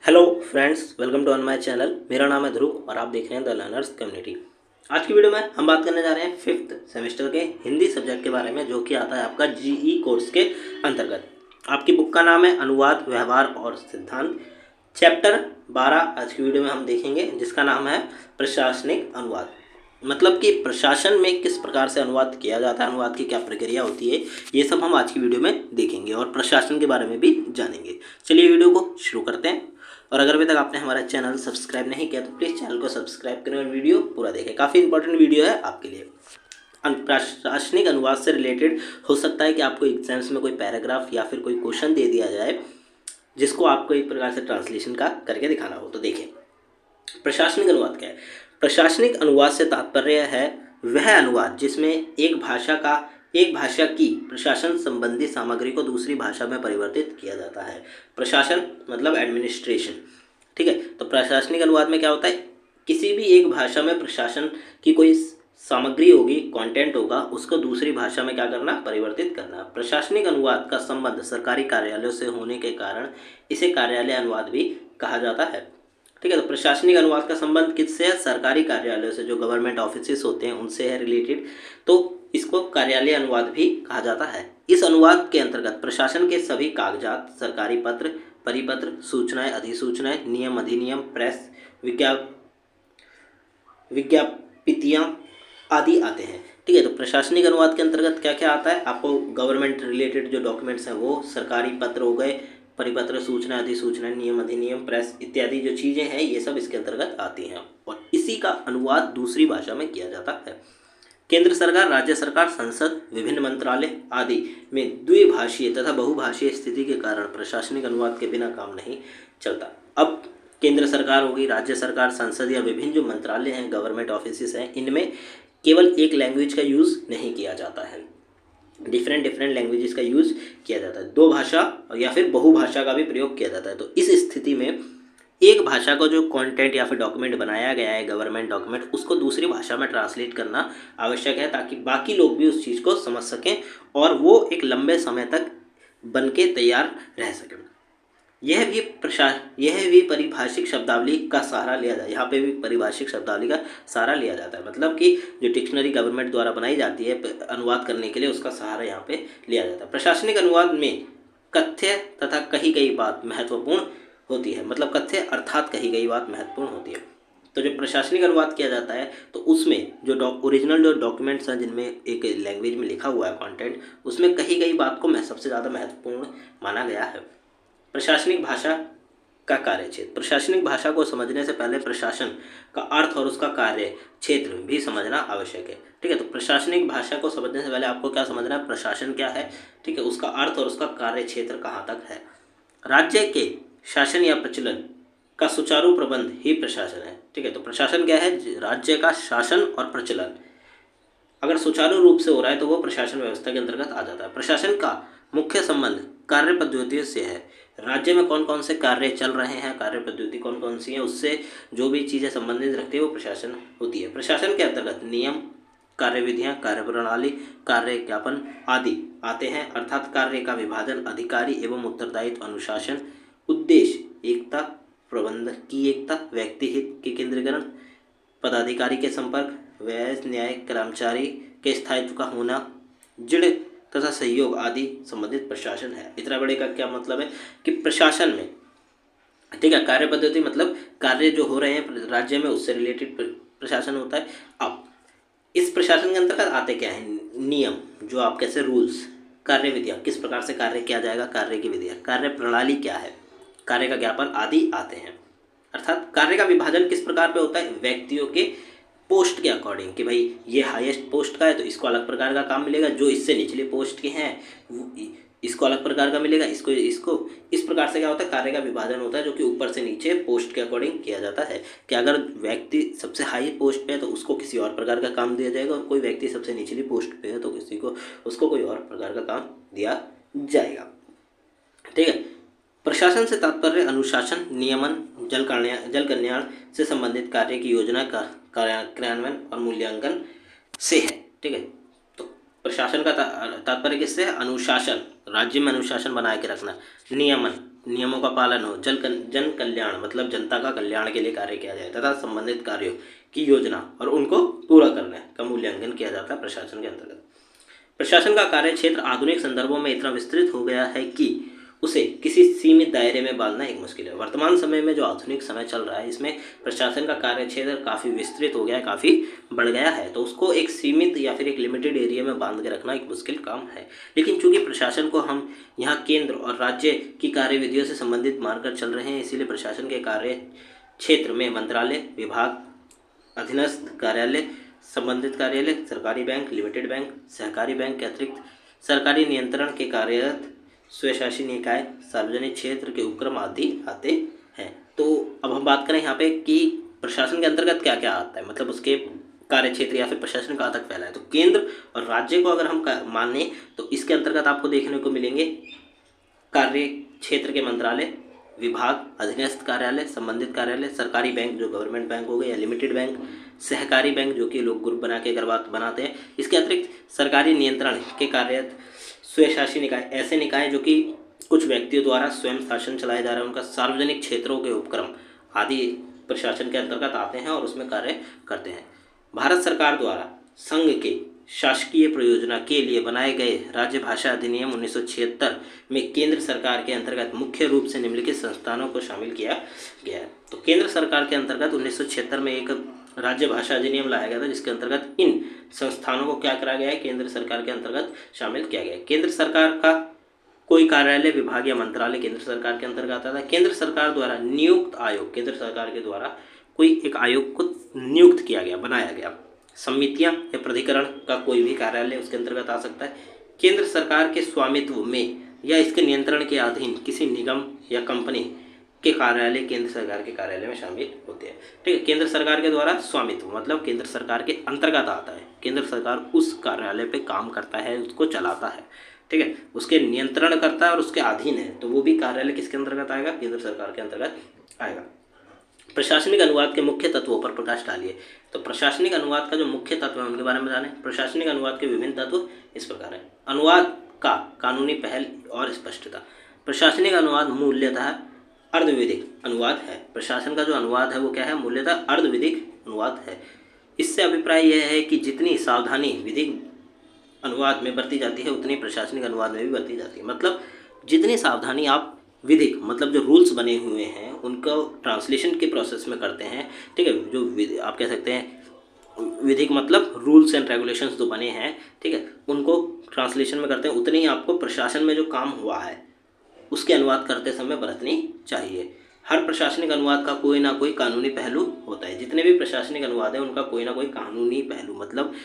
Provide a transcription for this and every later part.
Hello friends, welcome to on my channel. मेरा नाम है ध्रुव और आप देख रहे हैं द लर्नर्स कम्युनिटी। आज की वीडियो में हम बात करने जा रहे हैं फिफ्थ सेमेस्टर के हिंदी सब्जेक्ट के बारे में, जो कि आता है आपका जीई कोर्स के अंतर्गत। आपकी बुक का नाम है अनुवाद, व्यवहार और सिद्धांत। चैप्टर 12 आज की वीडियो में हम देखेंगे, जिसका नाम है प्रशासनिक अनुवाद। मतलब कि प्रशासन में किस प्रकार से अनुवाद किया जाता है, अनुवाद की क्या प्रक्रिया होती है, ये सब हम आज की वीडियो में देखेंगे और प्रशासन के बारे में भी जानेंगे। चलिए वीडियो को शुरू करते हैं। और अगर अभी तक आपने हमारा चैनल सब्सक्राइब नहीं किया तो प्लीज़ चैनल को सब्सक्राइब करें और वीडियो पूरा देखें। काफ़ी इंपॉर्टेंट वीडियो है आपके लिए। प्रशासनिक अनुवाद से रिलेटेड हो सकता है कि आपको एग्जाम्स में कोई पैराग्राफ या फिर कोई क्वेश्चन दे दिया जाए, जिसको आपको एक प्रकार से ट्रांसलेशन का करके दिखाना हो। तो देखिए, प्रशासनिक अनुवाद क्या है। प्रशासनिक अनुवाद से तात्पर्य है वह अनुवाद जिसमें एक भाषा की प्रशासन संबंधी सामग्री को दूसरी भाषा में परिवर्तित किया जाता है। प्रशासन मतलब एडमिनिस्ट्रेशन, ठीक है। तो प्रशासनिक अनुवाद में क्या होता है, किसी भी एक भाषा में प्रशासन की कोई सामग्री होगी, कंटेंट होगा, उसको दूसरी भाषा में क्या करना, परिवर्तित करना। प्रशासनिक अनुवाद का संबंध सरकारी कार्यालयों से होने के कारण इसे कार्यालय अनुवाद भी कहा जाता है, ठीक है। तो प्रशासनिक अनुवाद का संबंध किससे है, सरकारी कार्यालयों से, जो गवर्नमेंट ऑफिसेस होते हैं उनसे है रिलेटेड, तो इसको कार्यालय अनुवाद भी कहा जाता है। इस अनुवाद के अंतर्गत प्रशासन के सभी कागजात, सरकारी पत्र, परिपत्र, सूचनाएं, अधिसूचनाएं, नियम, अधिनियम, प्रेस विज्ञप्तियां आदि आते हैं, ठीक है। तो प्रशासनिक अनुवाद के अंतर्गत क्या क्या आता है, आपको गवर्नमेंट रिलेटेड जो डॉक्यूमेंट्स हैं वो, सरकारी पत्र हो गए, परिपत्र, सूचना, अधिसूचना, नियम, अधिनियम, प्रेस इत्यादि जो चीज़ें हैं, ये सब इसके अंतर्गत आती हैं और इसी का अनुवाद दूसरी भाषा में किया जाता है। केंद्र सरकार, राज्य सरकार, संसद, विभिन्न मंत्रालय आदि में द्विभाषीय तथा बहुभाषीय स्थिति के कारण प्रशासनिक अनुवाद के बिना काम नहीं चलता। अब केंद्र सरकार होगी, राज्य सरकार, संसद या विभिन्न जो मंत्रालय हैं, गवर्नमेंट ऑफिसेस हैं, इनमें केवल एक लैंग्वेज का यूज़ नहीं किया जाता है, डिफरेंट लैंग्वेजेस का यूज़ किया जाता है। दो भाषा या फिर बहुभाषा का भी प्रयोग किया जाता है। तो इस स्थिति में एक भाषा का जो कंटेंट या फिर डॉक्यूमेंट बनाया गया है, गवर्नमेंट डॉक्यूमेंट, उसको दूसरी भाषा में ट्रांसलेट करना आवश्यक है, ताकि बाकी लोग भी उस चीज़ को समझ सकें और वो एक लंबे समय तक बन के तैयार रह सकें। यह भी परिभाषिक शब्दावली का सहारा लिया जाता है। यहाँ पे भी परिभाषिक शब्दावली का सहारा लिया जाता है, मतलब कि जो डिक्शनरी गवर्नमेंट द्वारा बनाई जाती है अनुवाद करने के लिए, उसका सहारा यहाँ पे लिया जाता है। प्रशासनिक अनुवाद में कथ्य तथा कही गई बात महत्वपूर्ण होती है, मतलब कथ्य अर्थात कही गई बात महत्वपूर्ण होती है। तो जब प्रशासनिक अनुवाद किया जाता है तो उसमें जो ओरिजिनल जो डॉक्यूमेंट्स हैं, जिनमें एक लैंग्वेज में लिखा हुआ है कंटेंट, उसमें कही गई बात को सबसे ज़्यादा महत्वपूर्ण माना गया है। प्रशासनिक भाषा का कार्य क्षेत्र। प्रशासनिक भाषा को समझने से पहले प्रशासन का अर्थ और उसका कार्य क्षेत्र भी समझना आवश्यक है, ठीक है। तो प्रशासनिक भाषा को समझने से पहले आपको क्या समझना है, प्रशासन क्या है, ठीक है, उसका अर्थ और उसका कार्य क्षेत्र कहाँ तक है। राज्य के शासन या प्रचलन का सुचारू प्रबंध ही प्रशासन है, ठीक है। तो प्रशासन क्या है, राज्य का शासन और प्रचलन अगर सुचारू रूप से हो रहा है तो वो प्रशासन व्यवस्था के अंतर्गत आ जाता है। प्रशासन का मुख्य संबंध कार्य पद्धतियों से है। राज्य में कौन कौन से कार्य चल रहे हैं, कार्य पद्धति कौन कौन सी है, उससे जो भी चीज़ें संबंधित रखती है वो प्रशासन होती है। प्रशासन के अंतर्गत नियम, कार्यविधियाँ, कार्यप्रणाली, कार्य ज्ञापन आदि आते हैं, अर्थात कार्य का विभाजन, अधिकारी एवं उत्तरदायित्व, अनुशासन, उद्देश्य, एकता, प्रबंधक की एकता, व्यक्ति हित के केंद्रीकरण, पदाधिकारी के संपर्क, व्यय, न्याय, कर्मचारी के स्थायित्व का होना, जड़ तथा सहयोग आदि संबंधित प्रशासन है। इतना बड़े का क्या मतलब है कि प्रशासन में, ठीक है, कार्य पद्धति मतलब कार्य जो हो रहे हैं राज्य में, उससे रिलेटेड प्रशासन होता है। अब इस प्रशासन के अंतर्गत आते क्या है, नियम, जो आप कैसे रूल्स, कार्य विधियाँ, किस प्रकार से कार्य किया जाएगा, कार्य की विधियाँ, कार्य प्रणाली क्या है, कार्य का ज्ञापन आदि आते हैं। अर्थात कार्य का विभाजन किस प्रकार पे होता है, व्यक्तियों के पोस्ट के अकॉर्डिंग, कि भाई ये हाईएस्ट पोस्ट का है तो इसको अलग प्रकार का काम मिलेगा, जो इससे निचले पोस्ट के हैं इसको अलग प्रकार का मिलेगा, इसको इस प्रकार से क्या होता है, कार्य का विभाजन होता है, जो कि ऊपर से नीचे पोस्ट के अकॉर्डिंग किया जाता है। कि अगर व्यक्ति सबसे हाई पोस्ट पे है तो उसको किसी और प्रकार का काम दिया जाएगा, और कोई व्यक्ति सबसे निचली पोस्ट पे है तो उसको कोई और प्रकार का काम दिया जाएगा, ठीक है। प्रशासन से तात्पर्य अनुशासन, नियमन, जल कल्याण से संबंधित कार्य की योजना का क्रियान्वयन और मूल्यांकन से है, ठीक है। तो प्रशासन का तात्पर्य किससे है? अनुशासन, राज्य में अनुशासन बनाए के रखना, नियमन, नियमों का पालन हो, जन कल्याण मतलब जनता का कल्याण के लिए कार्य किया जाए, तथा संबंधित कार्यों की योजना और उनको पूरा करने का मूल्यांकन किया जाता है प्रशासन के अंतर्गत। प्रशासन का कार्य क्षेत्र आधुनिक संदर्भों में इतना विस्तृत हो गया है कि उसे किसी सीमित दायरे में बांधना एक मुश्किल है। वर्तमान समय में जो आधुनिक समय चल रहा है, इसमें प्रशासन का कार्य क्षेत्र काफ़ी विस्तृत हो गया है, काफ़ी बढ़ गया है, तो उसको एक सीमित या फिर एक लिमिटेड एरिया में बांध के रखना एक मुश्किल काम है। लेकिन चूंकि प्रशासन को हम यहाँ केंद्र और राज्य की कार्यविधियों से संबंधित मानकर चल रहे हैं, इसीलिए प्रशासन के कार्य क्षेत्र में मंत्रालय, विभाग, अधीनस्थ कार्यालय, संबंधित कार्यालय, सरकारी बैंक, लिमिटेड बैंक, सहकारी बैंक के अतिरिक्त सरकारी नियंत्रण के कार्यरत स्वशासी निकाय, सार्वजनिक क्षेत्र के उपक्रम आदि आते हैं। तो अब हम बात करें यहाँ पे कि प्रशासन के अंतर्गत क्या क्या आता है, मतलब उसके कार्य क्षेत्र या फिर प्रशासन कहाँ तक फैला है। तो केंद्र और राज्य को अगर हम माने तो इसके अंतर्गत आपको देखने को मिलेंगे कार्य क्षेत्र के मंत्रालय, विभाग, अधीनस्थ कार्यालय, संबंधित कार्यालय, सरकारी बैंक जो गवर्नमेंट बैंक हो गए या लिमिटेड बैंक, सहकारी बैंक जो कि लोग ग्रुप बना के बनाते हैं, इसके अतिरिक्त सरकारी नियंत्रण के कार्य स्वशासी निकाय, ऐसे निकाय जो कि कुछ व्यक्तियों द्वारा स्वयं शासन चलाए जा रहे हैं, उनका सार्वजनिक क्षेत्रों के उपक्रम आदि प्रशासन के अंतर्गत आते हैं और उसमें कार्य करते हैं। भारत सरकार द्वारा संघ के शासकीय प्रयोजना के लिए बनाए गए राज्य भाषा अधिनियम 1976 में केंद्र सरकार के अंतर्गत मुख्य रूप से निम्नलिखित संस्थानों को शामिल किया गया है। तो केंद्र सरकार के अंतर्गत 1976 में एक राज्य भाषा अधिनियम लाया गया था, जिसके अंतर्गत इन संस्थानों को क्या करा गया है, केंद्र सरकार के अंतर्गत शामिल किया गया है। केंद्र सरकार का कोई कार्यालय, विभाग या मंत्रालय केंद्र सरकार के अंतर्गत आता था। केंद्र सरकार द्वारा नियुक्त आयोग, केंद्र सरकार के द्वारा कोई एक आयोग को नियुक्त किया गया, बनाया गया। समितियां या प्राधिकरण का कोई भी कार्यालय उसके अंतर्गत आ सकता है। केंद्र सरकार के स्वामित्व में या इसके नियंत्रण के अधीन किसी निगम या कंपनी के कार्यालय केंद्र सरकार के कार्यालय में शामिल होते हैं। ठीक है, केंद्र सरकार के द्वारा स्वामित्व मतलब केंद्र सरकार के अंतर्गत आता है, केंद्र सरकार उस कार्यालय पे काम करता है, उसको चलाता है, ठीक है, उसके नियंत्रण करता है और उसके अधीन है, तो वो भी कार्यालय किसके अंतर्गत आएगा, केंद्र सरकार के अंतर्गत आएगा। प्रशासनिक अनुवाद के मुख्य तत्वों पर प्रकाश डालिए। तो प्रशासनिक अनुवाद का जो मुख्य तत्व है उनके बारे में जानें। प्रशासनिक अनुवाद के विभिन्न तत्व इस प्रकार हैं। अनुवाद का कानूनी पहल और स्पष्टता। प्रशासनिक अनुवाद मूल्यतः अर्धविधिक अनुवाद है। प्रशासन का जो अनुवाद है वो क्या है, मूल्यतः अर्धविधिक अनुवाद है। इससे अभिप्राय यह है कि जितनी सावधानी विधिक अनुवाद में बरती जाती है उतनी प्रशासनिक अनुवाद में भी बरती जाती है। मतलब जितनी सावधानी आप विधिक मतलब जो रूल्स बने हुए हैं उनका ट्रांसलेशन के प्रोसेस में करते हैं, ठीक है, जो आप कह सकते हैं विधिक मतलब रूल्स एंड रेगुलेशंस जो बने हैं, ठीक है, उनको ट्रांसलेशन में करते हैं, उतनी ही आपको प्रशासन में जो काम हुआ है उसके अनुवाद करते समय बरतनी चाहिए। हर प्रशासनिक अनुवाद का कोई ना कोई कानूनी पहलू होता है। जितने भी प्रशासनिक अनुवाद हैं उनका कोई ना कोई कानूनी पहलू मतलब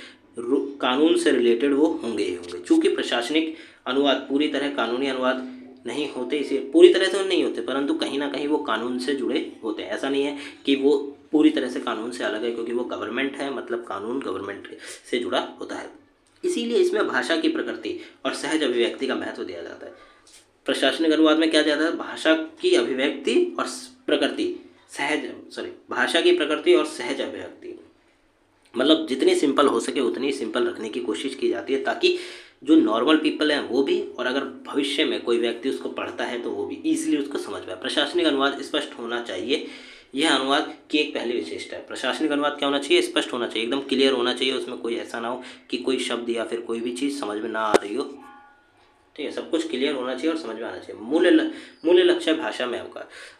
कानून से रिलेटेड वो होंगे ही होंगे। चूँकि प्रशासनिक अनुवाद पूरी तरह कानूनी अनुवाद नहीं होते, इसे पूरी तरह से नहीं होते, परंतु कहीं ना कहीं वो कानून से जुड़े होते हैं। ऐसा नहीं है कि वो पूरी तरह से कानून से अलग है, क्योंकि वो गवर्नमेंट है, मतलब कानून गवर्नमेंट से जुड़ा होता है। इसीलिए इसमें भाषा की प्रकृति और सहज अभिव्यक्ति का महत्व दिया जाता है। प्रशासनिक अनुवाद में क्या जाता है, भाषा की अभिव्यक्ति और प्रकृति, भाषा की प्रकृति और सहज अभिव्यक्ति, मतलब जितनी सिंपल हो सके उतनी सिंपल रखने की कोशिश की जाती है, ताकि जो नॉर्मल पीपल हैं वो भी, और अगर भविष्य में कोई व्यक्ति उसको पढ़ता है तो वो भी ईजिली उसको समझ पाए। प्रशासनिक अनुवाद स्पष्ट होना चाहिए, यह अनुवाद की एक पहली विशेषता है। प्रशासनिक अनुवाद क्या होना चाहिए, स्पष्ट होना चाहिए, एकदम क्लियर होना चाहिए, उसमें कोई ऐसा ना हो कि कोई शब्द या फिर कोई भी चीज़ समझ में ना आ रही हो, ठीक है, सब कुछ क्लियर होना चाहिए और समझ में आना चाहिए। मूल्य लक्ष्य भाषा में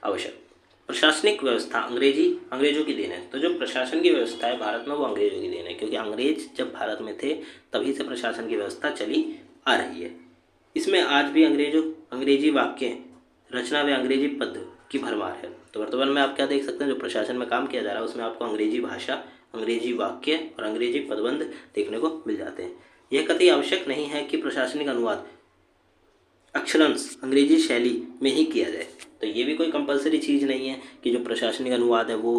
आवश्यक। प्रशासनिक व्यवस्था अंग्रेजों की देन है। तो जो प्रशासन की व्यवस्था है भारत में वो अंग्रेजों की देन है, क्योंकि अंग्रेज जब भारत में थे तभी से प्रशासन की व्यवस्था चली आ रही है। इसमें आज भी अंग्रेजी वाक्य रचना व अंग्रेजी पद की भरमार है। तो वर्तमान में आप क्या देख सकते हैं, जो प्रशासन में काम किया जा रहा है उसमें आपको अंग्रेजी भाषा, अंग्रेजी वाक्य और अंग्रेजी पदबंध देखने को मिल जाते हैं। यह कतई आवश्यक नहीं है कि प्रशासनिक अनुवाद अक्षरांश अंग्रेजी शैली में ही किया जाए। तो ये भी कोई कंपलसरी चीज़ नहीं है कि जो प्रशासनिक अनुवाद है वो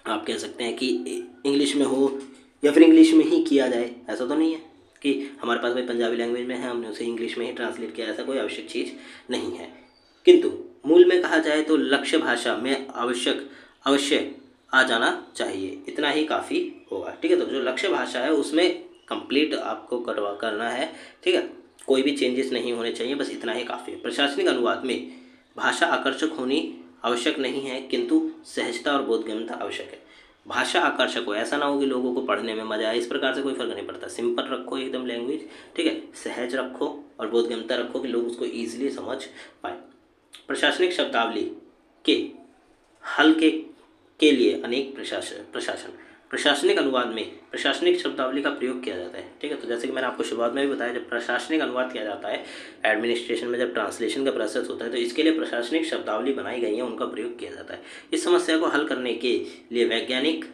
आप कह सकते हैं कि इंग्लिश में हो या फिर इंग्लिश में ही किया जाए। ऐसा तो नहीं है कि हमारे पास भाई पंजाबी लैंग्वेज में है हमने उसे इंग्लिश में ही ट्रांसलेट किया, ऐसा कोई आवश्यक चीज़ नहीं है। किंतु मूल में कहा जाए तो लक्ष्य भाषा में अवश्य आ जाना चाहिए, इतना ही काफ़ी होगा, ठीक है। तो जो लक्ष्य भाषा है उसमें कंप्लीट आपको करना है, ठीक है। कोई भी चेंजेस नहीं होने चाहिए, बस इतना ही काफ़ी है। प्रशासनिक अनुवाद में भाषा आकर्षक होनी आवश्यक नहीं है, किंतु सहजता और बोधगम्यता आवश्यक है। भाषा आकर्षक हो, ऐसा ना हो कि लोगों को पढ़ने में मजा आए, इस प्रकार से कोई फर्क नहीं पड़ता। सिंपल रखो एकदम लैंग्वेज, ठीक है, सहज रखो और बोधगम्यता रखो कि लोग उसको ईजिली समझ पाए। प्रशासनिक शब्दावली के हल के लिए अनेक प्रशासनिक अनुवाद में प्रशासनिक शब्दावली का प्रयोग किया जाता है, ठीक है। तो जैसे कि मैंने आपको शुरुआत में भी बताया, जब प्रशासनिक अनुवाद किया जाता है एडमिनिस्ट्रेशन में, जब ट्रांसलेशन का प्रोसेस होता है, तो इसके लिए प्रशासनिक शब्दावली बनाई गई है, उनका प्रयोग किया जाता है। इस समस्या को हल करने के लिए वैज्ञानिक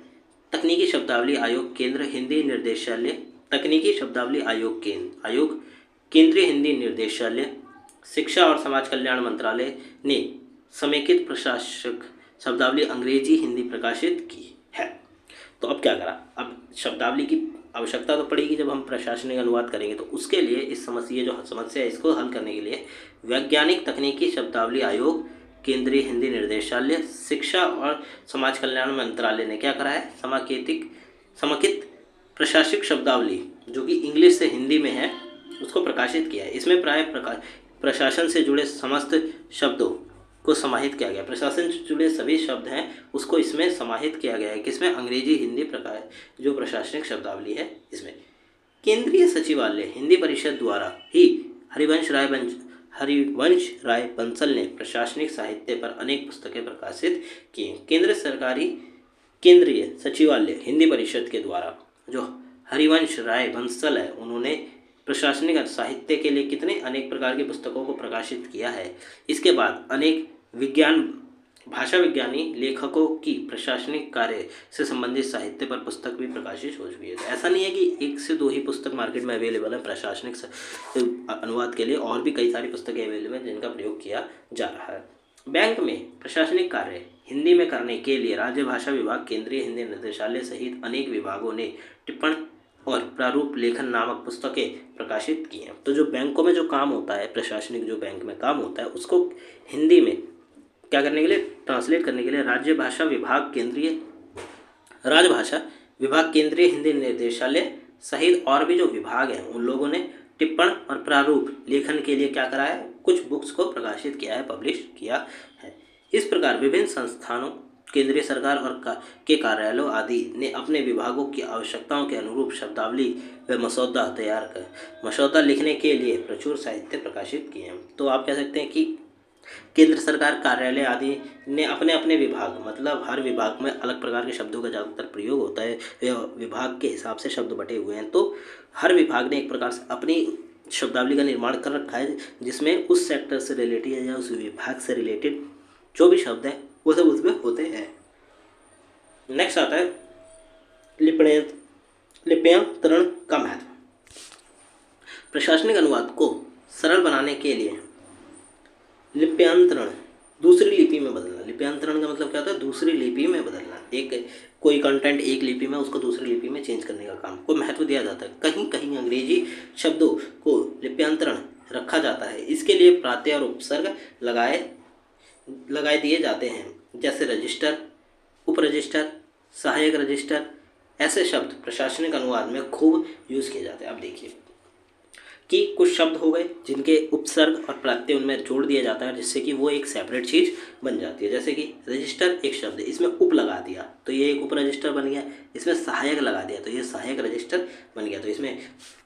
तकनीकी शब्दावली आयोग केंद्र हिंदी निर्देशालय तकनीकी शब्दावली आयोग केंद्रीय हिंदी निर्देशालय शिक्षा और समाज कल्याण मंत्रालय ने समेकित प्रशासक शब्दावली अंग्रेजी हिंदी प्रकाशित की है। तो अब क्या करा, अब शब्दावली की आवश्यकता तो पड़ेगी जब हम प्रशासनिक अनुवाद करेंगे, तो उसके लिए इस समस्या जो समस्या है इसको हल करने के लिए वैज्ञानिक तकनीकी शब्दावली आयोग केंद्रीय हिंदी निर्देशालय शिक्षा और समाज कल्याण मंत्रालय ने क्या करा है, समेकित प्रशासनिक शब्दावली जो कि इंग्लिश से हिंदी में है उसको प्रकाशित किया है। इसमें प्राय प्रशासन से जुड़े समस्त शब्दों को समाहित किया गया। प्रशासन से जुड़े सभी शब्द हैं उसको इसमें समाहित किया गया है, किसमें, अंग्रेजी हिंदी प्रकार जो प्रशासनिक शब्दावली है इसमें। केंद्रीय सचिवालय हिंदी परिषद द्वारा ही हरिवंश राय बंसल ने प्रशासनिक साहित्य पर अनेक पुस्तकें प्रकाशित की। केंद्रीय सचिवालय हिंदी परिषद के द्वारा जो हरिवंश राय बंसल है, उन्होंने प्रशासनिक साहित्य के लिए कितने अनेक प्रकार की पुस्तकों को प्रकाशित किया है। इसके बाद अनेक भाषा विज्ञानी लेखकों की प्रशासनिक कार्य से संबंधित साहित्य पर पुस्तक भी प्रकाशित हो चुकी है। तो ऐसा नहीं है कि एक से दो ही पुस्तक मार्केट में अवेलेबल है प्रशासनिक अनुवाद के लिए, और भी कई सारी पुस्तकें अवेलेबल हैं जिनका प्रयोग किया जा रहा है। बैंक में प्रशासनिक कार्य हिंदी में करने के लिए राज्य भाषा विभाग केंद्रीय हिंदी निर्देशालय सहित अनेक विभागों ने टिप्पण और प्रारूप लेखन नामक पुस्तकें प्रकाशित की हैं। तो जो बैंकों में जो काम होता है, प्रशासनिक जो बैंक में काम होता है, उसको हिंदी में क्या करने के लिए, ट्रांसलेट करने के लिए राजभाषा विभाग केंद्रीय हिंदी निर्देशालय सहित और भी जो विभाग हैं उन लोगों ने टिप्पण और प्रारूप लेखन के लिए क्या करा है, कुछ बुक्स को प्रकाशित किया है, पब्लिश किया है। इस प्रकार विभिन्न संस्थानों, केंद्रीय सरकार और के कार्यालयों आदि ने अपने विभागों की आवश्यकताओं के अनुरूप शब्दावली व मसौदा लिखने के लिए प्रचुर साहित्य प्रकाशित किए हैं। तो आप कह सकते हैं कि केंद्र सरकार, कार्यालय आदि ने अपने अपने विभाग, मतलब हर विभाग में अलग प्रकार के शब्दों का ज़्यादातर प्रयोग होता है, विभाग के हिसाब से शब्द बटे हुए हैं। तो हर विभाग ने एक प्रकार से अपनी शब्दावली का निर्माण कर रखा है, जिसमें उस सेक्टर से रिलेटेड या उस विभाग से रिलेटेड जो भी शब्द हैं वो सब उसमें होते हैं। नेक्स्ट आता है लिप्यंतरण का महत्व। प्रशासनिक अनुवाद को सरल बनाने के लिए लिप्यंतरण, दूसरी लिपि में बदलना। लिप्यंतरण का मतलब क्या होता है, दूसरी लिपि में बदलना। एक कोई कंटेंट एक लिपि में उसको दूसरी लिपि में चेंज करने का काम को महत्व दिया जाता है। कहीं कहीं अंग्रेजी शब्दों को लिप्यंतरण रखा जाता है, इसके लिए प्रत्यय और उपसर्ग लगाए दिए जाते हैं, जैसे रजिस्टर, उप रजिस्टर, सहायक रजिस्टर। ऐसे शब्द प्रशासनिक अनुवाद में खूब यूज़ किए जाते हैं। अब देखिए कि कुछ शब्द हो गए जिनके उपसर्ग और प्रत्यय उनमें जोड़ दिया जाता है, जिससे कि वो एक सेपरेट चीज़ बन जाती है। जैसे कि रजिस्टर एक शब्द है, इसमें उप लगा दिया तो ये एक उप रजिस्टर बन गया, इसमें सहायक लगा दिया तो ये सहायक रजिस्टर बन गया। तो इसमें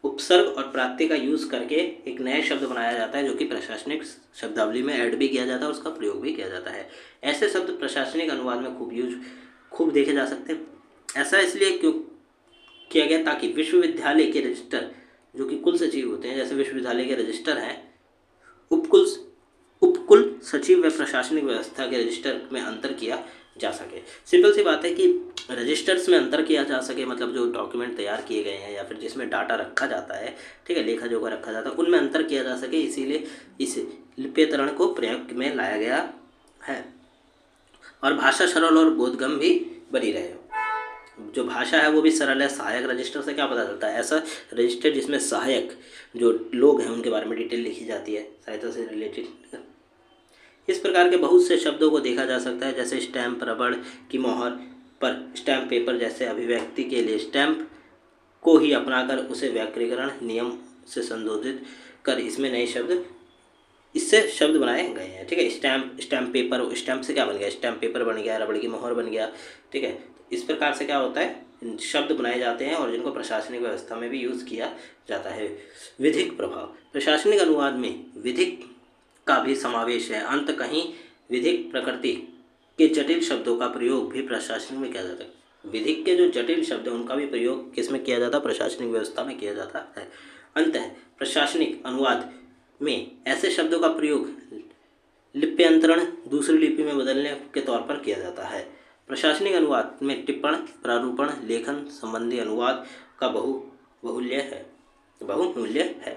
उपसर्ग और प्रत्यय का यूज़ करके एक नया शब्द बनाया जाता है, जो कि प्रशासनिक शब्दावली में ऐड भी किया जाता है, उसका प्रयोग भी किया जाता है। ऐसे शब्द प्रशासनिक अनुवाद में खूब देखे जा सकते हैं। ऐसा इसलिए क्यों किया गया, ताकि विश्वविद्यालय के रजिस्टर जो कि कुल सचिव होते हैं, जैसे विश्वविद्यालय के रजिस्टर हैं, उपकुल सचिव व प्रशासनिक व्यवस्था के रजिस्टर में अंतर किया जा सके। सिंपल सी बात है कि रजिस्टर्स में अंतर किया जा सके, मतलब जो डॉक्यूमेंट तैयार किए गए हैं या फिर जिसमें डाटा रखा जाता है, ठीक है, लेखा जोखा रखा जाता है, उनमें अंतर किया जा सके, इसीलिए इस लिप्यंतरण को प्रयोग में लाया गया है। और भाषा सरल और बोधगम्य भी बनी रहे। जो भाषा है वो भी सरल है। सहायक रजिस्टर से क्या पता चलता है, ऐसा रजिस्टर जिसमें सहायक जो लोग हैं उनके बारे में डिटेल लिखी जाती है, सहायता से रिलेटेड। इस प्रकार के बहुत से शब्दों को देखा जा सकता है, जैसे स्टैम्प, रबड़ की मोहर पर, स्टैम्प पेपर जैसे अभिव्यक्ति के लिए स्टैम्प को ही अपनाकर उसे व्याकरणीकरण नियम से संशोधित कर इसमें नए शब्द इससे शब्द बनाए गए हैं। ठीक है, स्टैम्प पेपर, स्टैम्प से क्या बन गया, स्टैम्प पेपर बन गया, रबड़ की मोहर बन गया। ठीक है, इस प्रकार से क्या होता है, शब्द बनाए जाते हैं और जिनको प्रशासनिक व्यवस्था में भी यूज़ किया जाता है। विधिक प्रभाव, प्रशासनिक अनुवाद में विधिक का भी समावेश है। अंत कहीं विधिक प्रकृति के जटिल शब्दों का प्रयोग भी प्रशासनिक में किया जाता है। विधिक के जो जटिल शब्द हैं उनका भी प्रयोग किस में किया जाता है, प्रशासनिक व्यवस्था में किया जाता है। अंततः प्रशासनिक अनुवाद में ऐसे शब्दों का प्रयोग लिप्यंतरण दूसरी लिपि में बदलने के तौर पर किया जाता है। प्रशासनिक अनुवाद में टिप्पण, प्रारूपण, लेखन संबंधी अनुवाद का बहुमूल्य है।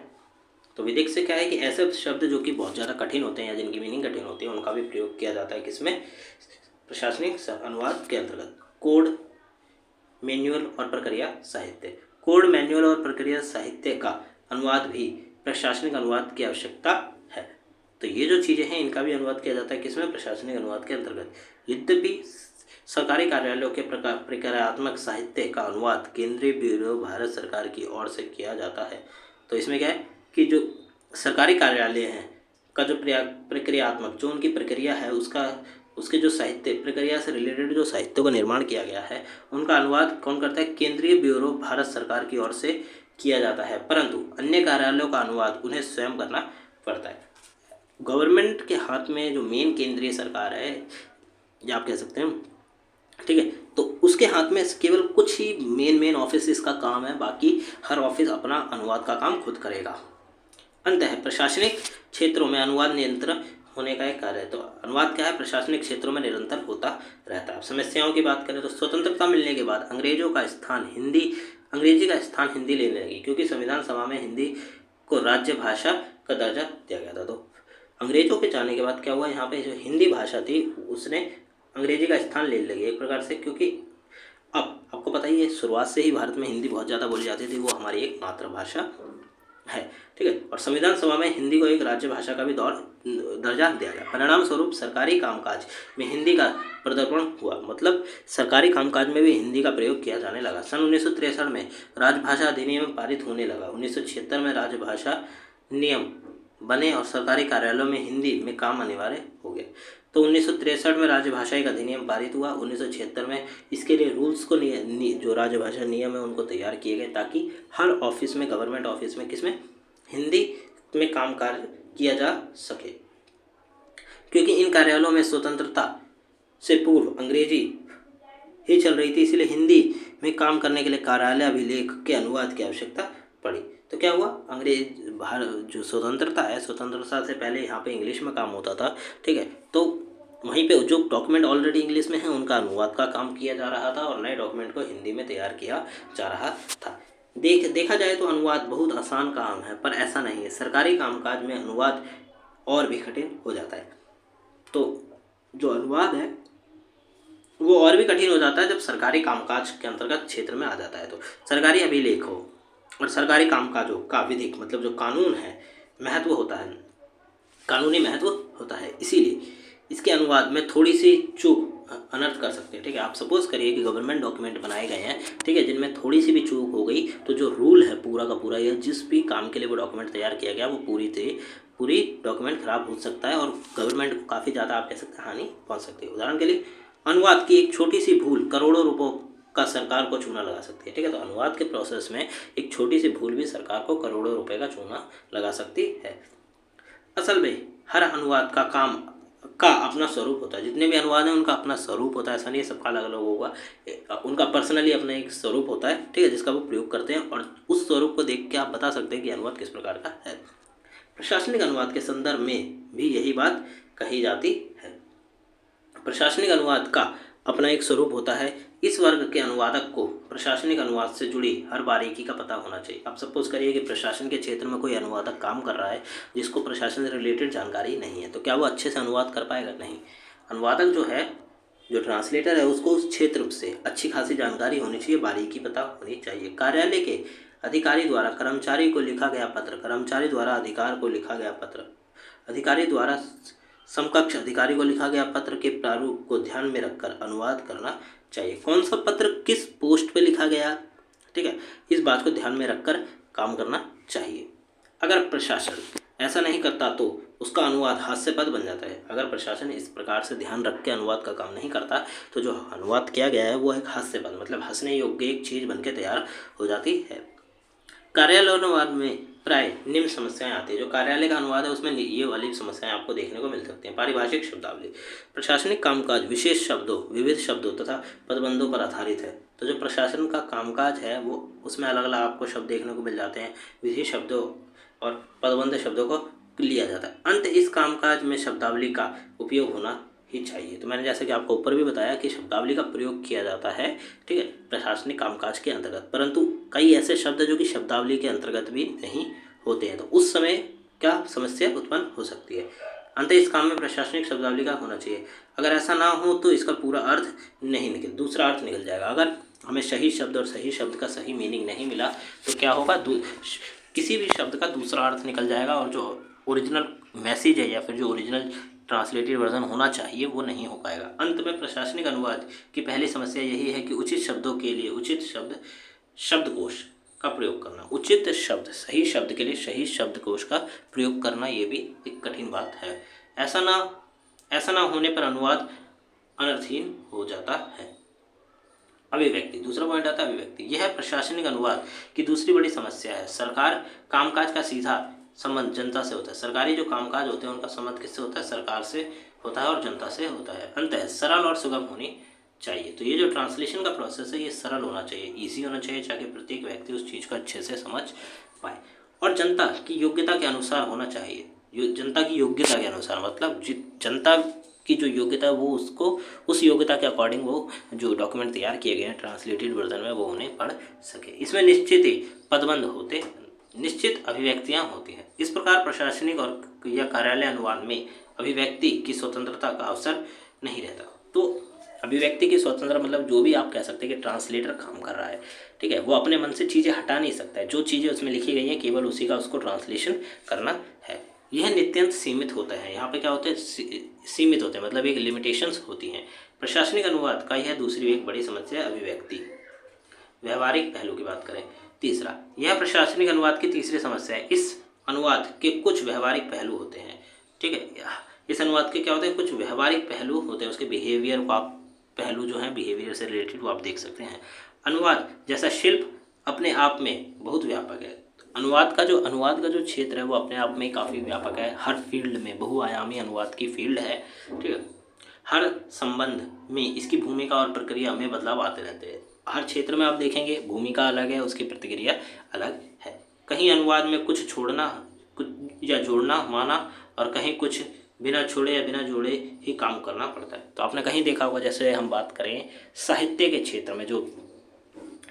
तो विधिक से क्या है कि ऐसे शब्द जो कि बहुत ज़्यादा कठिन होते हैं या जिनकी मीनिंग कठिन होती है उनका भी प्रयोग किया जाता है किसमें, प्रशासनिक अनुवाद के अंतर्गत। कोड, मैनुअल और प्रक्रिया साहित्य, कोड, मैनुअल और प्रक्रिया साहित्य का अनुवाद भी प्रशासनिक अनुवाद की आवश्यकता है। तो ये जो चीज़ें हैं इनका भी अनुवाद किया जाता है किसमें, प्रशासनिक अनुवाद के अंतर्गत। यद्यपि सरकारी कार्यालयों के प्रक्रियात्मक साहित्य का अनुवाद केंद्रीय ब्यूरो भारत सरकार की ओर से किया जाता है। तो इसमें क्या है कि जो सरकारी कार्यालय हैं का जो प्रक्रियात्मक जो उनकी प्रक्रिया है उसके जो साहित्य प्रक्रिया से रिलेटेड जो साहित्यों का निर्माण किया गया है उनका अनुवाद कौन करता है, केंद्रीय ब्यूरो भारत सरकार की ओर से किया जाता है। परंतु अन्य कार्यालयों का अनुवाद उन्हें स्वयं करना पड़ता है। गवर्नमेंट के हाथ में जो मेन केंद्रीय सरकार है या आप कह सकते हैं, ठीक है, तो उसके हाथ में केवल कुछ ही मेन ऑफिस इसका काम है, बाकी हर ऑफिस अपना अनुवाद का काम खुद करेगा। अंततः प्रशासनिक क्षेत्रों में अनुवाद निरंतर होने का एक कार्य है। तो अनुवाद क्या है, प्रशासनिक क्षेत्रों में निरंतर होता रहता है। समस्याओं की बात करें तो स्वतंत्रता मिलने के बाद अंग्रेजी का स्थान हिंदी लेने लगी, क्योंकि संविधान सभा में हिंदी को राज्य भाषा का दर्जा दिया गया था। तो अंग्रेजों के जाने के बाद क्या हुआ, यहाँ पे जो हिंदी भाषा थी उसने अंग्रेजी का स्थान लेने लगी एक प्रकार से, क्योंकि अब आपको पता ही है शुरुआत से ही भारत में हिंदी बहुत ज़्यादा बोली जाती थी, वो हमारी एक मातृभाषा है। ठीक है, और संविधान सभा में हिंदी को एक राज्य भाषा का भी दर्जा दिया गया। परिणाम स्वरूप सरकारी कामकाज में हिंदी का पदार्पण हुआ, मतलब सरकारी कामकाज में भी हिंदी का प्रयोग किया जाने लगा। सन 1963 में राजभाषा अधिनियम पारित होने लगा। 1976 में राजभाषा नियम बने और सरकारी कार्यालयों में हिंदी में काम अनिवार्य हो गए। तो 1963 में राजभाषा एक अधिनियम पारित हुआ। 1976 में इसके लिए रूल्स को जो राजभाषा नियम है उनको तैयार किए गए ताकि हर ऑफिस में, गवर्नमेंट ऑफिस में किसमें, हिंदी में काम कार्य किया जा सके। क्योंकि इन कार्यालयों में स्वतंत्रता से पूर्व अंग्रेजी ही चल रही थी, इसलिए हिंदी में काम करने के लिए कार्यालय अभिलेख के अनुवाद की आवश्यकता पड़ी। तो क्या हुआ, जो स्वतंत्रता है, स्वतंत्रता से पहले यहाँ पे इंग्लिश में काम होता था। ठीक है, तो वहीं पे जो डॉक्यूमेंट ऑलरेडी इंग्लिश में है उनका अनुवाद का काम किया जा रहा था और नए डॉक्यूमेंट को हिंदी में तैयार किया जा रहा था। देखा जाए तो अनुवाद बहुत आसान काम है, पर ऐसा नहीं है। सरकारी कामकाज में अनुवाद और भी कठिन हो जाता है। तो जो अनुवाद है वो और भी कठिन हो जाता है जब सरकारी कामकाज के अंतर्गत क्षेत्र में आ जाता है। तो सरकारी अभिलेख हो और सरकारी कामकाजों का विधिक मतलब जो कानून है महत्व होता है, कानूनी महत्व होता है, इसीलिए इसके अनुवाद में थोड़ी सी चूक अनर्थ कर सकते हैं। ठीक है, आप सपोज करिए कि गवर्नमेंट डॉक्यूमेंट बनाए गए हैं, ठीक है, जिनमें थोड़ी सी भी चूक हो गई तो जो रूल है पूरा का पूरा या जिस भी काम के लिए वो डॉक्यूमेंट तैयार किया गया वो पूरी डॉक्यूमेंट खराब हो सकता है और गवर्नमेंट को काफ़ी ज़्यादा आप कह सकते हैं हानि पहुँच सकती है। उदाहरण के लिए अनुवाद की एक छोटी सी भूल करोड़ों रुपयों का सरकार को चूना लगा सकती है। ठीक है, तो अनुवाद के प्रोसेस में एक छोटी सी भूल भी सरकार को करोड़ों रुपए का चूना लगा सकती है। असल में हर अनुवाद का काम का अपना स्वरूप होता है। जितने भी अनुवाद हैं उनका अपना स्वरूप होता है, ऐसा नहीं है सबका अलग अलग होगा, उनका पर्सनली अपना एक स्वरूप होता है। ठीक है, जिसका वो प्रयोग करते हैं और उस स्वरूप को देख के आप बता सकते हैं कि अनुवाद किस प्रकार का है। प्रशासनिक अनुवाद के संदर्भ में भी यही बात कही जाती है। प्रशासनिक अनुवाद का अपना एक स्वरूप होता है। इस वर्ग के अनुवादक को प्रशासनिक अनुवाद से जुड़ी हर बारीकी का पता होना चाहिए। आप सपोज करिए कि प्रशासन के क्षेत्र में कोई अनुवादक काम कर रहा है जिसको प्रशासन से रिलेटेड जानकारी नहीं है, तो क्या वो अच्छे से अनुवाद कर पाएगा? नहीं। अनुवादक जो है, जो ट्रांसलेटर है, उसको उस क्षेत्र से अच्छी खासी जानकारी होनी चाहिए, बारीकी पता होनी चाहिए। कार्यालय के अधिकारी द्वारा कर्मचारी को लिखा गया पत्र, कर्मचारी द्वारा अधिकार को लिखा गया पत्र, अधिकारी द्वारा समकक्ष अधिकारी को लिखा गया पत्र के प्रारूप को ध्यान में रखकर अनुवाद करना चाहिए। कौन सा पत्र किस पोस्ट पे लिखा गया, ठीक है, इस बात को ध्यान में रखकर काम करना चाहिए। अगर प्रशासन ऐसा नहीं करता तो उसका अनुवाद हास्यास्पद बन जाता है। अगर प्रशासन इस प्रकार से ध्यान रख के अनुवाद का काम नहीं करता तो जो अनुवाद किया गया है वो एक हास्यास्पद मतलब हंसने योग्य एक चीज़ बन के तैयार हो जाती है। कार्यालय अनुवाद में प्राय निम्न समस्याएं आती है। जो कार्यालय का अनुवाद है उसमें ये वाली समस्याएं आपको देखने को मिल सकती हैं। पारिभाषिक शब्दावली, प्रशासनिक कामकाज विशेष शब्दों, विविध शब्दों तथा पदबंधों पर आधारित है। तो जो प्रशासन का कामकाज है वो उसमें अलग अलग आपको शब्द देखने को मिल जाते हैं, विशेष शब्दों और पदबंध शब्दों को लिया जाता है। अंत इस कामकाज में शब्दावली का उपयोग होना ही चाहिए। तो मैंने जैसे कि आपको ऊपर भी बताया कि शब्दावली का प्रयोग किया जाता है, ठीक है, प्रशासनिक कामकाज के अंतर्गत, परंतु कई ऐसे शब्द जो कि शब्दावली के अंतर्गत भी नहीं होते हैं। तो उस समय क्या समस्या उत्पन्न हो सकती है। अंत इस काम में प्रशासनिक शब्दावली का होना चाहिए। अगर ऐसा ना हो तो इसका पूरा अर्थ नहीं निकल दूसरा अर्थ निकल जाएगा। अगर हमें सही शब्द और सही शब्द का सही मीनिंग नहीं मिला तो क्या होगा, किसी भी शब्द का दूसरा अर्थ निकल जाएगा और जो ओरिजिनल मैसेज है या फिर जो ओरिजिनल ट्रांसलेटेड वर्जन होना चाहिए वो नहीं हो पाएगा। अंत में प्रशासनिक अनुवाद की पहली समस्या यही है कि उचित शब्दों के लिए उचित शब्दकोश का प्रयोग करना। उचित शब्द सही शब्द के लिए सही शब्दकोश का प्रयोग करना ये भी एक कठिन बात है। ऐसा ना होने पर अनुवाद अनर्थहीन हो जाता है। अभिव्यक्ति, दूसरा पॉइंट आता है अभिव्यक्ति। यह प्रशासनिक अनुवाद की दूसरी बड़ी समस्या है। सरकार कामकाज का सीधा संबंध जनता से होता है। सरकारी जो कामकाज होते हैं उनका संबंध किससे होता है, सरकार से होता है और जनता से होता है। अंततः सरल और सुगम होनी चाहिए। तो ये जो ट्रांसलेशन का प्रोसेस है ये सरल होना चाहिए, ईजी होना चाहिए, ताकि प्रत्येक व्यक्ति उस चीज़ को अच्छे से समझ पाए और जनता की योग्यता के अनुसार होना चाहिए। जनता की योग्यता के अनुसार मतलब जनता की जो योग्यता है वो उसको उस योग्यता के अकॉर्डिंग वो जो डॉक्यूमेंट तैयार किए गए हैं ट्रांसलेटेड वर्जन में वो उन्हें पढ़ सके। इसमें निश्चित ही पदबंध होते, निश्चित अभिव्यक्तियां होती हैं। इस प्रकार प्रशासनिक और या कार्यालय अनुवाद में अभिव्यक्ति की स्वतंत्रता का अवसर नहीं रहता। तो अभिव्यक्ति की स्वतंत्रता मतलब जो भी आप कह सकते हैं कि ट्रांसलेटर काम कर रहा है, ठीक है, वो अपने मन से चीज़ें हटा नहीं सकता है। जो चीज़ें उसमें लिखी गई हैं केवल उसी का उसको ट्रांसलेशन करना है। यह नित्यंत सीमित होता है। यहाँ पे क्या होते हैं, सीमित होते हैं मतलब एक लिमिटेशंस होती हैं। प्रशासनिक अनुवाद का यह दूसरी एक बड़ी समस्या है अभिव्यक्ति। व्यवहारिक पहलू की बात करें, तीसरा, यह प्रशासनिक अनुवाद की तीसरी समस्या है। इस अनुवाद के कुछ व्यवहारिक पहलू होते हैं, ठीक है, इस अनुवाद के क्या होते हैं, कुछ व्यवहारिक पहलू होते हैं। उसके बिहेवियर को आप पहलू जो है बिहेवियर से रिलेटेड वो आप देख सकते हैं। अनुवाद जैसा शिल्प अपने आप में बहुत व्यापक है। अनुवाद का जो क्षेत्र है वो अपने आप में काफ़ी व्यापक है। हर फील्ड में बहुआयामी अनुवाद की फील्ड है, ठीक है। हर संबंध में इसकी भूमिका और प्रक्रिया में बदलाव आते रहते हैं। हर क्षेत्र में आप देखेंगे भूमिका अलग है, उसकी प्रतिक्रिया अलग है। कहीं अनुवाद में कुछ छोड़ना कुछ या जोड़ना माना और कहीं कुछ बिना छोड़े या बिना जोड़े ही काम करना पड़ता है। तो आपने कहीं देखा होगा, जैसे हम बात करें साहित्य के क्षेत्र में जो,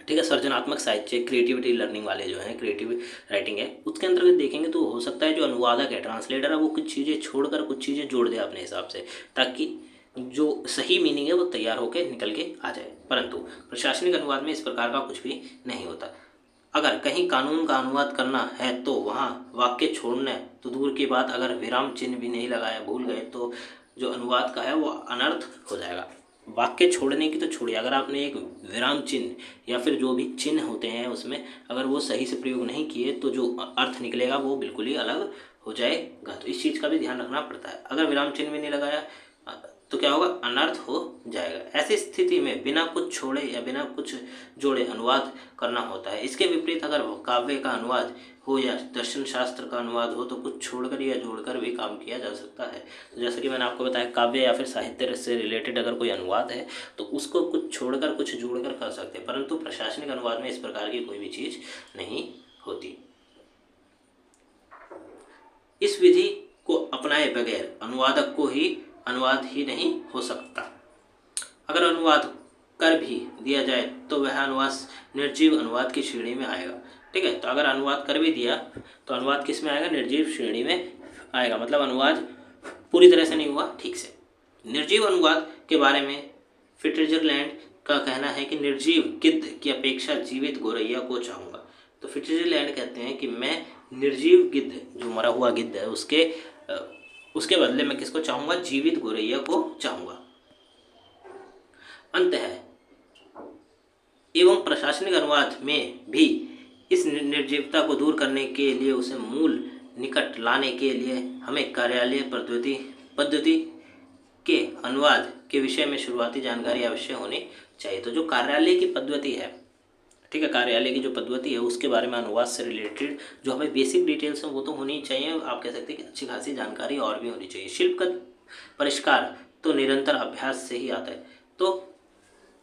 ठीक है, सृजनात्मक साहित्य क्रिएटिविटी लर्निंग वाले जो हैं क्रिएटिव राइटिंग है उसके अंतर्गत देखेंगे तो हो सकता है जो अनुवादक है ट्रांसलेटर है वो कुछ चीज़ें छोड़कर कुछ चीज़ें जोड़ दे अपने हिसाब से, ताकि जो सही मीनिंग है वो तैयार होकर निकल के आ जाए। परंतु प्रशासनिक अनुवाद में इस प्रकार का कुछ भी नहीं होता। अगर कहीं कानून का अनुवाद करना है तो वहाँ वाक्य छोड़ना तो दूर की बात, अगर विराम चिन्ह भी नहीं लगाया भूल गए तो जो अनुवाद का है वो अनर्थ हो जाएगा। वाक्य छोड़ने की तो छोड़िए, अगर आपने एक विराम चिन्ह या फिर जो भी चिन्ह होते हैं उसमें अगर वो सही से प्रयोग नहीं किए तो जो अर्थ निकलेगा वो बिल्कुल ही अलग हो जाएगा। तो इस चीज़ का भी ध्यान रखना पड़ता है। अगर विराम चिन्ह भी नहीं लगाया तो क्या होगा, अनर्थ हो जाएगा। ऐसी स्थिति में बिना कुछ छोड़े या बिना कुछ जोड़े अनुवाद करना होता है। इसके विपरीत अगर काव्य का अनुवाद हो या दर्शन शास्त्र का अनुवाद हो तो कुछ छोड़कर या जोड़कर भी काम किया जा सकता है। तो जैसे कि मैंने आपको बताया काव्य या फिर साहित्य से रिलेटेड अगर कोई अनुवाद है तो उसको कुछ छोड़कर कुछ जोड़कर कर सकते हैं, परंतु प्रशासनिक अनुवाद में इस प्रकार की कोई भी चीज़ नहीं होती। इस विधि को अपनाए बगैर अनुवाद ही नहीं हो सकता। अगर अनुवाद कर भी दिया जाए तो वह अनुवाद निर्जीव अनुवाद की श्रेणी में आएगा, ठीक है। तो अगर अनुवाद कर भी दिया तो अनुवाद किस में आएगा, निर्जीव श्रेणी में आएगा। मतलब अनुवाद पूरी तरह से नहीं हुआ ठीक से। निर्जीव अनुवाद के बारे में फिट्जरलैंड का कहना है कि निर्जीव गिद्ध की अपेक्षा जीवित गोरैया को चाहूँगा। तो फिट्जरलैंड कहते हैं कि मैं निर्जीव गिद्ध जो मरा हुआ गिद्ध है उसके बदले में किसको चाहूँगा, जीवित गोरैया को चाहूँगा। अंत है एवं प्रशासनिक अनुवाद में भी इस निर्जीवता को दूर करने के लिए, उसे मूल निकट लाने के लिए हमें कार्यालय पद्धति के अनुवाद के विषय में शुरुआती जानकारी अवश्य होनी चाहिए। तो जो कार्यालय की पद्धति है, ठीक है, कार्यालय की जो पद्धति है उसके बारे में अनुवाद से रिलेटेड जो हमें बेसिक डिटेल्स हैं वो तो होनी चाहिए। आप कह सकते हैं कि अच्छी खासी जानकारी और भी होनी चाहिए। शिल्प का परिष्कार तो निरंतर अभ्यास से ही आता है। तो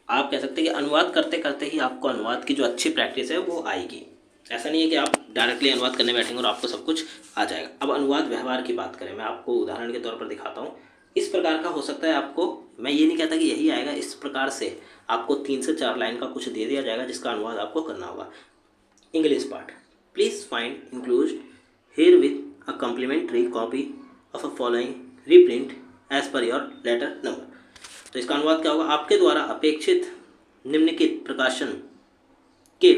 आप कह सकते हैं कि अनुवाद करते करते ही आपको अनुवाद की जो अच्छी प्रैक्टिस है वो आएगी। ऐसा नहीं है कि आप डायरेक्टली अनुवाद करने बैठेंगे और आपको सब कुछ आ जाएगा। अब अनुवाद व्यवहार की बात करें, मैं आपको उदाहरण के तौर पर दिखाता हूँ। इस प्रकार का हो सकता है आपको, मैं ये नहीं कहता कि यही आएगा, इस प्रकार से आपको 3 से 4 लाइन का कुछ दे दिया जाएगा जिसका अनुवाद आपको करना होगा। English part, please find include herewith a complimentary copy of a following reprint as per your letter number. तो इसका अनुवाद क्या होगा? आपके द्वारा अपेक्षित निम्नलिखित प्रकाशन के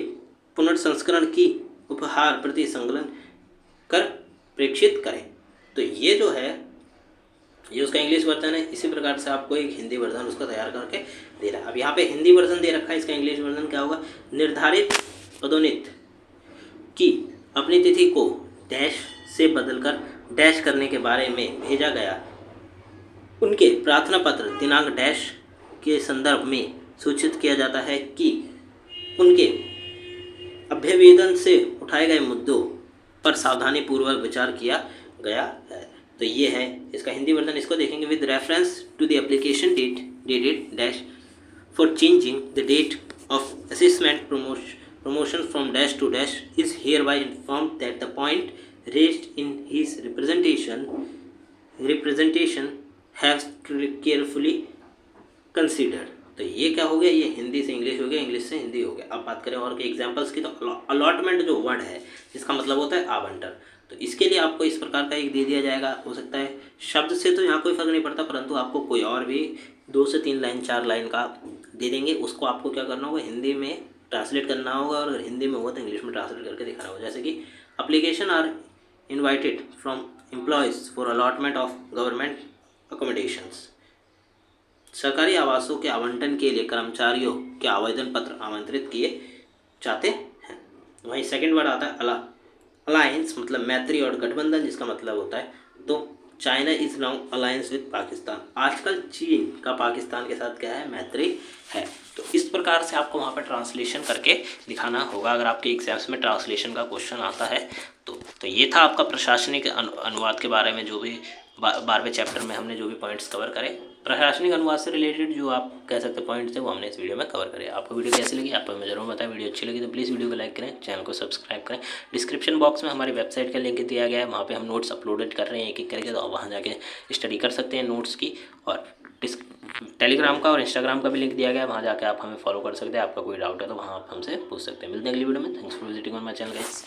पुनर्संस्करण की उपहार प्रति संकलन कर प्रेक्षित करें। तो ये जो है ये उसका इंग्लिश वर्जन है। इसी प्रकार से आपको एक हिंदी वर्जन उसका तैयार करके दे रहा है। अब यहाँ पे हिंदी वर्जन दे रखा है, इसका इंग्लिश वर्जन क्या होगा? निर्धारित पदोन्नति की अपनी तिथि को डैश से बदलकर डैश करने के बारे में भेजा गया उनके प्रार्थना पत्र दिनांक डैश के संदर्भ में सूचित किया जाता है कि उनके अभ्यवेदन से उठाए गए मुद्दों पर सावधानीपूर्वक विचार किया गया है। तो ये है इसका हिंदी वर्जन। इसको देखेंगे। With reference to the application date dated dash for changing the date of assessment promotion from dash to dash is hereby informed that the point raised in his representation has carefully considered। तो ये क्या हो गया? ये हिंदी से English हो गया, English से हिंदी हो गया। अब बात करें और के एग्जांपल्स की, तो अलॉटमेंट जो वर्ड है इसका मतलब होता है आवंटन। तो इसके लिए आपको इस प्रकार का एक दे दिया जाएगा। हो सकता है शब्द से तो यहाँ कोई फर्क नहीं पड़ता, परंतु आपको कोई और भी 2 से 3 लाइन 4 लाइन का दे देंगे। उसको आपको क्या करना होगा? हिंदी में ट्रांसलेट करना होगा, और अगर हिंदी में होगा तो इंग्लिश में ट्रांसलेट करके दिखाना होगा। जैसे कि application are invited from employees for allotment of government accommodations. सरकारी आवासों के आवंटन के लिए कर्मचारियों के आवेदन पत्र आमंत्रित किए जाते हैं। वहीं सेकंड वर्ड आता है अलायंस, मतलब मैत्री और गठबंधन, जिसका मतलब होता है तो China is now alliance with Pakistan. आजकल चीन का पाकिस्तान के साथ क्या है? मैत्री है। तो इस प्रकार से आपको वहाँ पर ट्रांसलेशन करके दिखाना होगा अगर आपके एग्जाम्स में ट्रांसलेशन का क्वेश्चन आता है तो ये था आपका प्रशासनिक अनुवाद के बारे में जो भी 12वें चैप्टर में हमने जो भी पॉइंट्स कवर करे। प्रशासनिक अनुवाद से रिलेटेड जो आप कह सकते पॉइंट्स थे वो हमने इस वीडियो में कवर करे। आपको वीडियो कैसी लगी आप हमें जरूर बताएं। वीडियो अच्छी लगी तो प्लीज़ वीडियो को लाइक करें, चैनल को सब्सक्राइब करें। डिस्क्रिप्शन बॉक्स में हमारी वेबसाइट का लिंक दिया गया है, वहाँ पे हम नोट्स अपलोडेड कर रहे हैं एक एक करके, तो आप वहाँ जाके स्टडी कर सकते हैं नोट्स की। और टेलीग्राम का और इंस्टाग्राम का भी लिंक दिया गया है, वहाँ जाके आप हमें फॉलो कर सकते हैं। आपका कोई डाउट है तो वहाँ आप हमसे पूछ सकते हैं। मिलते हैं अगली वीडियो में। Thanks for visiting on my channel guys.